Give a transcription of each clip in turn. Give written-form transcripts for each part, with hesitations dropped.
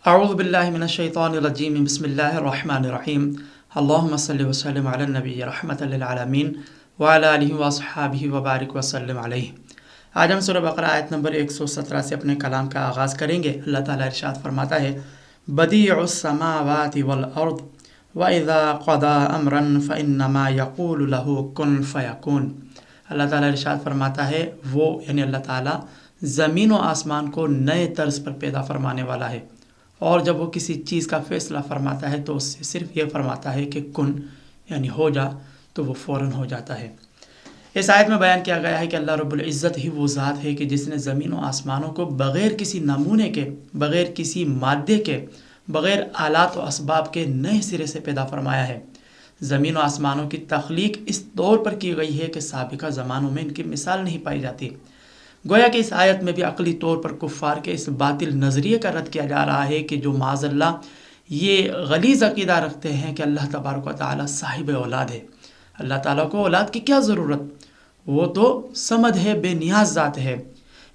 اعوذ باللہ من الشیطان الرجیم بسم اللہ الرحمن الرحیم اللہم صلی وسلم علی النبی رحمۃ للعالمین وعلی آلہ واصحابہ وبارک وسلم علیہ۔ آج ہم سورہ بقرہ آیت نمبر 117 سے اپنے کلام کا آغاز کریں گے۔ اللہ تعالیٰ ارشاد فرماتا ہے بدیع السماوات والارض واذا قضى امرا فانما يقول له كن فيكون۔ اللہ تعالیٰ ارشاد فرماتا ہے وہ یعنی اللہ تعالیٰ زمین و آسمان کو نئے طرز پر پیدا فرمانے والا ہے، اور جب وہ کسی چیز کا فیصلہ فرماتا ہے تو اس سے صرف یہ فرماتا ہے کہ کن یعنی ہو جا، تو وہ فوراً ہو جاتا ہے۔ اس آیت میں بیان کیا گیا ہے کہ اللہ رب العزت ہی وہ ذات ہے کہ جس نے زمین و آسمانوں کو بغیر کسی نمونے کے، بغیر کسی مادے کے، بغیر آلات و اسباب کے نئے سرے سے پیدا فرمایا ہے۔ زمین و آسمانوں کی تخلیق اس طور پر کی گئی ہے کہ سابقہ زمانوں میں ان کی مثال نہیں پائی جاتی۔ گویا کہ اس آیت میں بھی عقلی طور پر کفار کے اس باطل نظریے کا رد کیا جا رہا ہے کہ جو معاذ اللہ یہ غلیظ عقیدہ رکھتے ہیں کہ اللہ تبارک و تعالیٰ صاحب اولاد ہے۔ اللہ تعالیٰ کو اولاد کی کیا ضرورت، وہ تو صمد ہے، بے نیاز ذات ہے۔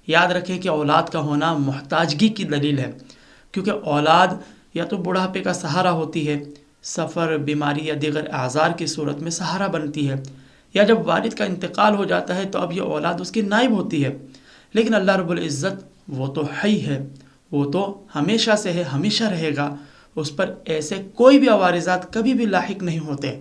یاد رکھیں کہ اولاد کا ہونا محتاجگی کی دلیل ہے، کیونکہ اولاد یا تو بڑھاپے کا سہارا ہوتی ہے، سفر، بیماری یا دیگر اعذار کی صورت میں سہارا بنتی ہے، یا جب والد کا انتقال ہو جاتا ہے تو اب یہ اولاد اس کی نائب ہوتی ہے۔ لیکن اللہ رب العزت وہ تو حی ہے، وہ تو ہمیشہ سے ہے، ہمیشہ رہے گا، اس پر ایسے کوئی بھی عوارضات کبھی بھی لاحق نہیں ہوتے۔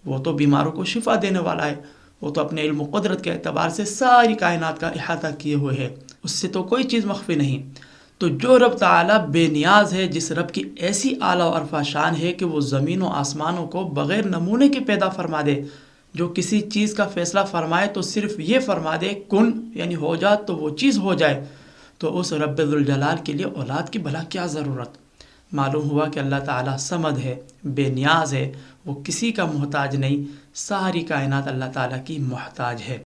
وہ تو بیماروں کو شفا دینے والا ہے، وہ تو اپنے علم و قدرت کے اعتبار سے ساری کائنات کا احاطہ کیے ہوئے ہے، اس سے تو کوئی چیز مخفی نہیں۔ تو جو رب تعالیٰ بے نیاز ہے، جس رب کی ایسی اعلیٰ و عرفہ شان ہے کہ وہ زمین و آسمانوں کو بغیر نمونے کے پیدا فرما دے، جو کسی چیز کا فیصلہ فرمائے تو صرف یہ فرما دے کن یعنی ہو جا تو وہ چیز ہو جائے، تو اس رب ذوالجلال کے لیے اولاد کی بھلا کیا ضرورت۔ معلوم ہوا کہ اللہ تعالیٰ صمد ہے، بے نیاز ہے، وہ کسی کا محتاج نہیں، ساری کائنات اللہ تعالیٰ کی محتاج ہے۔